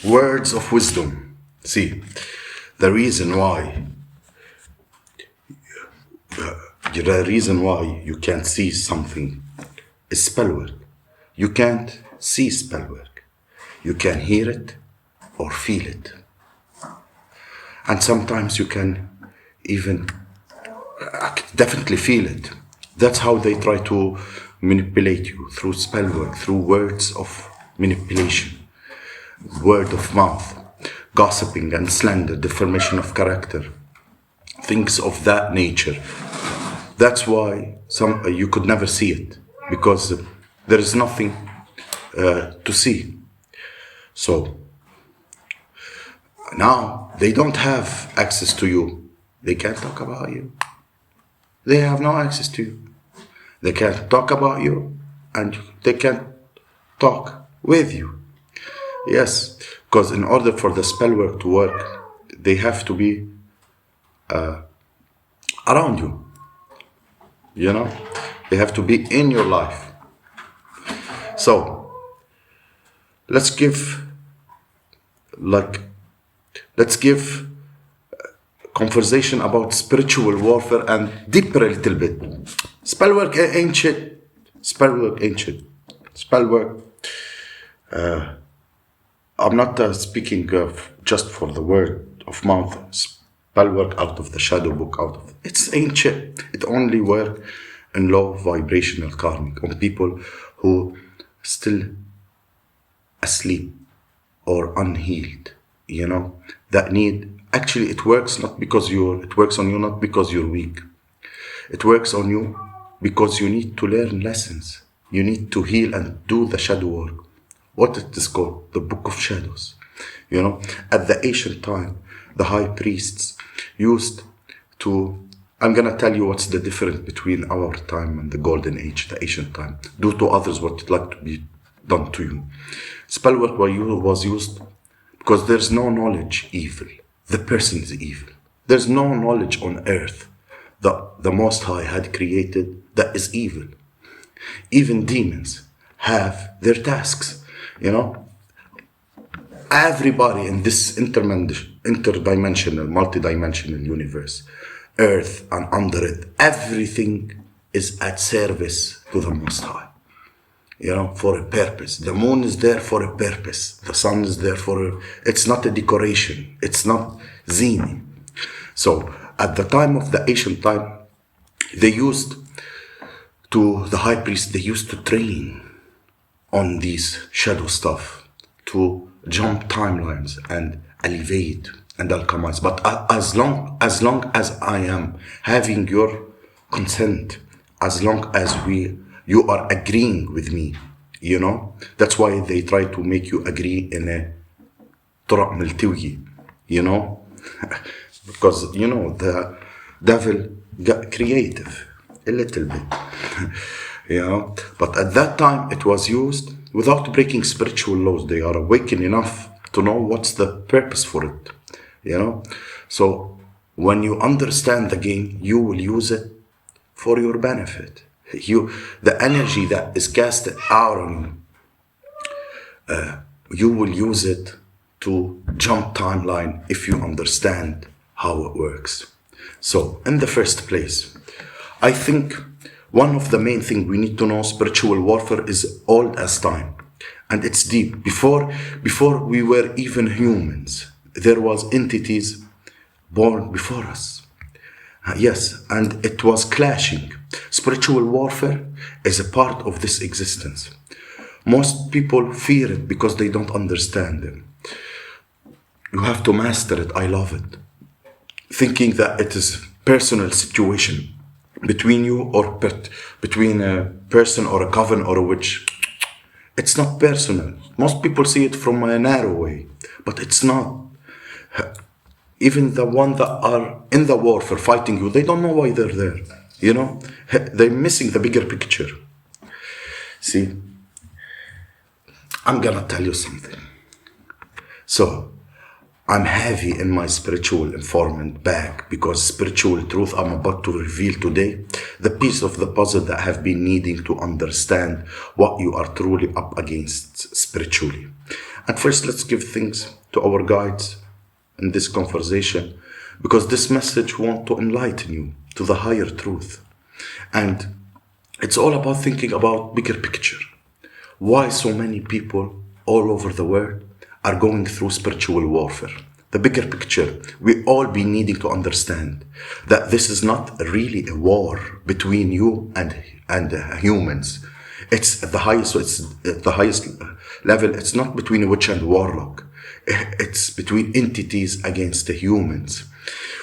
Words of wisdom. See, the reason why you can't see something is spell work. You can't see spell work. You can hear it or feel it. And sometimes you can even definitely feel it. That's how they try to manipulate you, through spell work, through words of manipulation, word of mouth, gossiping and slander, defamation of character, things of that nature. That's why you could never see it, because there is nothing to see. So now they don't have access to you. They can't talk about you. They have no access to you. They can't talk about you, and they can't talk with you. Yes, because in order for the spell work to work, they have to be around you. You know, they have to be in your life. So let's give conversation about spiritual warfare and deeper a little bit. Spell work ain't shit. Spell work ain't shit. Spell work. I'm not speaking of just for the word of mouth. Spell work out of the shadow book, it's ain't shit. It only work in low vibrational karmic on people who still asleep or unhealed. You know, that need. Actually, it works not because it works on you not because you're weak. It works on you because you need to learn lessons. You need to heal and do the shadow work. What it is called? The Book of Shadows. You know, at the ancient time, the high priests used to. I'm gonna tell you what's the difference between our time and the golden age, the ancient time. Do to others what you'd like to be done to you. Spell work was used because there's no knowledge evil. The person is evil. There's no knowledge on earth that the Most High had created that is evil. Even demons have their tasks, you know. Everybody in this interdimensional, multidimensional universe, earth and under it, everything is at service to the Most High. You know, for a purpose. The moon is there for a purpose. The sun is there it's not a decoration. It's not zini. So, at the time of the ancient time, the high priest, they used to train on these shadow stuff to jump timelines and elevate and alchemize. But as long as I am having your consent, as long as you are agreeing with me, you know, that's why they try to make you agree in a طرق ملتوية, you know, because, you know, the devil got creative a little bit, you know, but at that time it was used without breaking spiritual laws. They are awakened enough to know what's the purpose for it, you know. So when you understand the game, you will use it for your benefit. The energy that is cast out on you, you will use it to jump timeline if you understand how it works. So, in the first place, I think one of the main things we need to know, spiritual warfare is old as time, and it's deep. Before we were even humans, there was entities born before us. Yes, and it was clashing. Spiritual warfare is a part of this existence. Most people fear it because they don't understand it. You have to master it. I love it. Thinking that it is personal situation between you or between a person or a coven or a witch. It's not personal. Most people see it from a narrow way, but it's not. Even the ones that are in the war for fighting you, they don't know why they're there. You know, they're missing the bigger picture. See, I'm gonna tell you something. So, I'm heavy in my spiritual informant bag because spiritual truth I'm about to reveal today, the piece of the puzzle that have been needing to understand what you are truly up against spiritually. And first, let's give thanks to our guides in this conversation, because this message wants to enlighten you to the higher truth. And it's all about thinking about bigger picture. Why so many people all over the world are going through spiritual warfare. The bigger picture, we all be needing to understand that this is not really a war between you and humans. It's at the highest. It's at the highest level. It's not between a witch and warlock. It's between entities against the humans.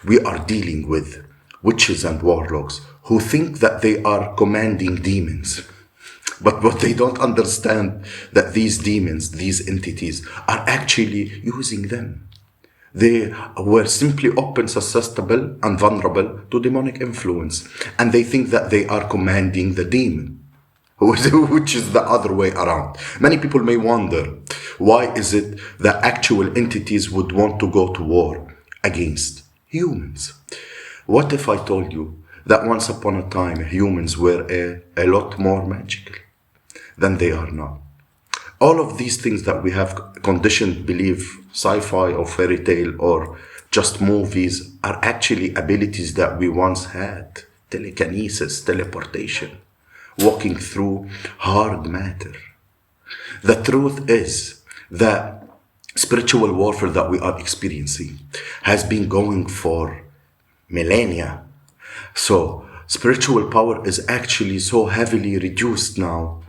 We are dealing with witches and warlocks who think that they are commanding demons. But what they don't understand, that these demons, these entities, are actually using them. They were simply open, susceptible, and vulnerable to demonic influence. And they think that they are commanding the demon, which is the other way around. Many people may wonder, why is it that actual entities would want to go to war against humans? What if I told you that once upon a time humans were a lot more magical than they are now? All of these things that we have conditioned believe, sci-fi or fairy tale or just movies, are actually abilities that we once had. Telekinesis, teleportation, walking through hard matter. The truth is that spiritual warfare that we are experiencing has been going for millennia. So spiritual power is actually so heavily reduced now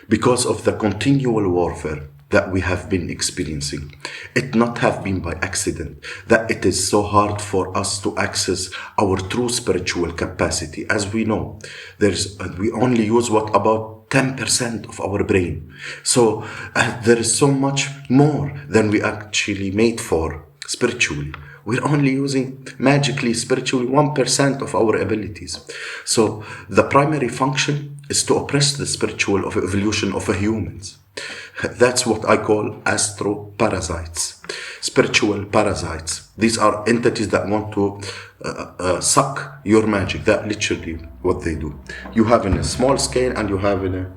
because of the continual warfare that we have been experiencing. It not have been by accident that it is so hard for us to access our true spiritual capacity. As we know, we only use what, about 10% of our brain. So there is so much more than we actually made for spiritually. We're only using magically, spiritually, 1% of our abilities. So the primary function is to oppress the spiritual of evolution of humans. That's what I call astro parasites, spiritual parasites. These are entities that want to suck your magic. That literally what they do. You have in a small scale and you have in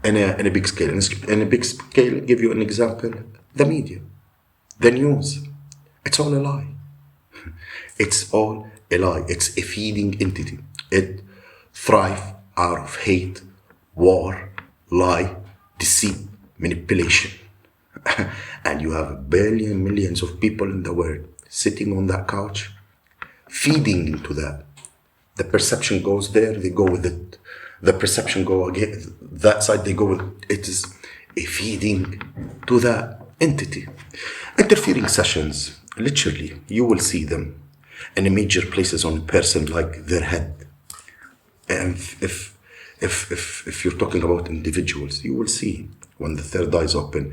a big scale. In a big scale, give you an example: the media, the news. It's all a lie. It's all a lie. It's a feeding entity. It thrives out of hate, war, lie, deceit, manipulation. And you have millions of people in the world sitting on that couch, feeding into that. The perception goes there, they go with it. The perception go again, that side, they go with it. It is a feeding to that entity. Interfering sessions, literally, you will see them in a major places on a person, like their head. And if you're talking about individuals, you will see when the third eye is open,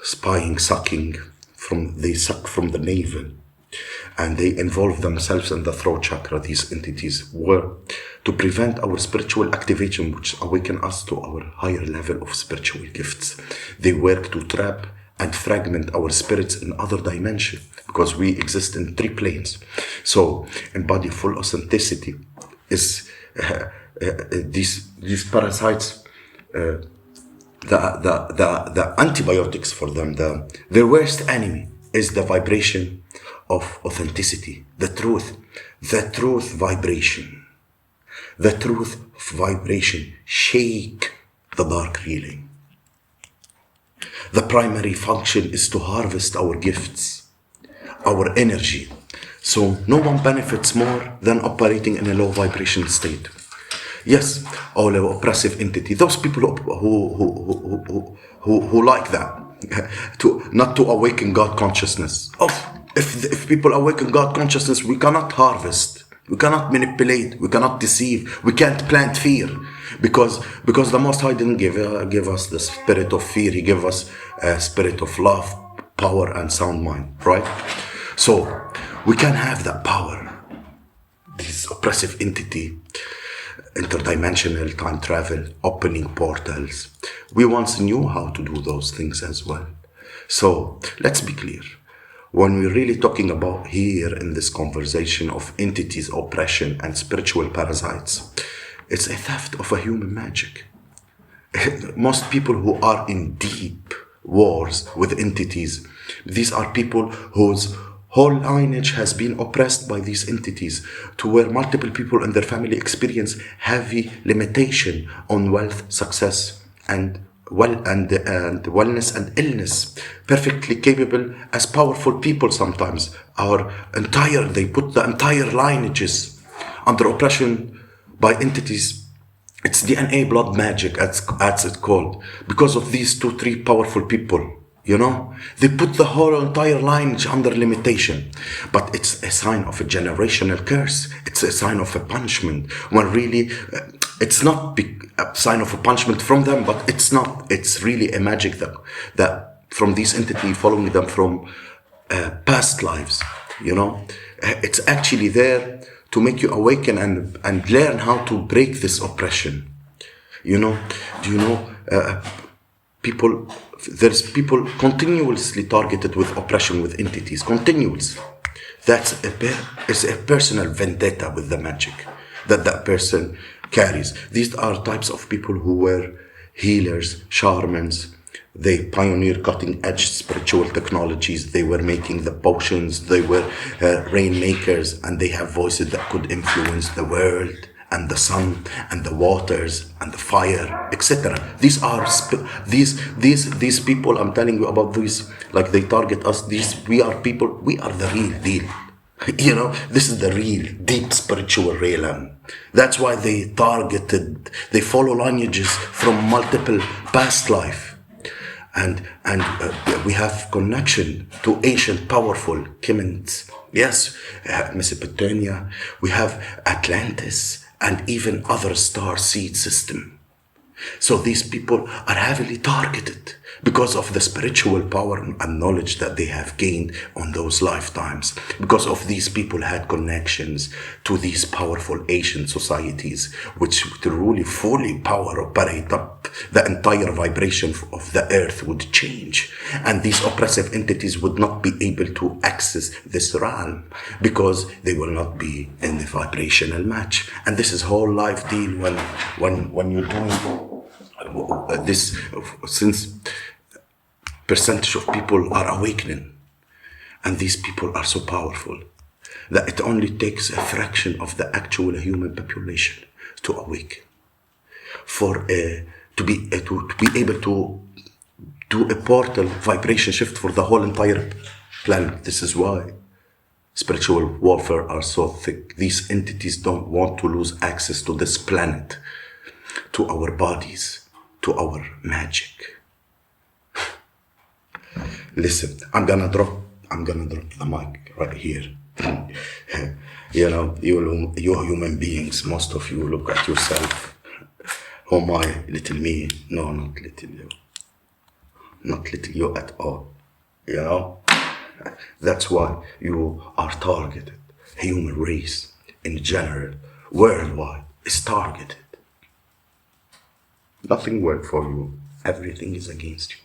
spying, sucking they suck from the navel, and they involve themselves in the throat chakra. These entities were to prevent our spiritual activation, which awaken us to our higher level of spiritual gifts. They work to trap and fragment our spirits in other dimension, because we exist in 3 planes. So embody full authenticity is these parasites, the antibiotics for them, their worst enemy is the vibration of authenticity, the truth vibration. The truth vibration shake the dark reeling. The primary function is to harvest our gifts, our energy. So no one benefits more than operating in a low vibration state. Yes, all the oppressive entity, those people who like that, not to awaken God consciousness. If people awaken God consciousness, we cannot harvest, we cannot manipulate, we cannot deceive, we can't plant fear, because the Most High didn't give us the spirit of fear. He gave us a spirit of love, power, and sound mind, right? So we can have that power. This oppressive entity, interdimensional time travel, opening portals. We once knew how to do those things as well. So let's be clear. When we're really talking about here in this conversation of entities, oppression, and spiritual parasites, it's a theft of a human magic. Most people who are in deep wars with entities, these are people whose whole lineage has been oppressed by these entities, to where multiple people in their family experience heavy limitation on wealth, success, and wellness and illness. Perfectly capable as powerful people sometimes. They put the entire lineages under oppression by entities. It's DNA blood magic, as it's called, because of these two, three powerful people. They put the whole entire lineage under limitation, but it's a sign of a generational curse. It's a sign of a punishment. When really, it's not a sign of a punishment from them, but it's not. It's really a magic that from this entity following them from past lives. It's actually there to make you awaken and learn how to break this oppression. Do you know people? There's people continuously targeted with oppression with entities. Continuous. It's a personal vendetta with the magic that person carries. These are types of people who were healers, shamans. They pioneered cutting-edge spiritual technologies. They were making the potions. They were rainmakers, and they have voices that could influence the world and the sun and the waters and the fire, etc. These are these people. I'm telling you about these. Like, they target us. We are people. We are the real deal. This is the real deep spiritual realm. That's why they follow lineages from multiple past life. And we have connection to ancient powerful Kemens. Yes, Mesopotamia. We have Atlantis and even other star seed system. So these people are heavily targeted because of the spiritual power and knowledge that they have gained on those lifetimes. Because of these people had connections to these powerful ancient societies, which truly fully power operate up, the entire vibration of the earth would change. And these oppressive entities would not be able to access this realm because they will not be in the vibrational match. And this is whole life deal when you're doing this, since percentage of people are awakening, and these people are so powerful that it only takes a fraction of the actual human population to awaken to be able to do a portal vibration shift for the whole entire planet. This is why spiritual warfare are so thick. These entities don't want to lose access to this planet, to our bodies, to our magic. Listen, I'm gonna drop the mic right here. You human beings, most of you look at yourself. Oh my, little me. No, not little you. Not little you at all. That's why you are targeted. Human race in general, worldwide, is targeted. Nothing works for you. Everything is against you.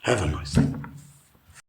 Have a nice day.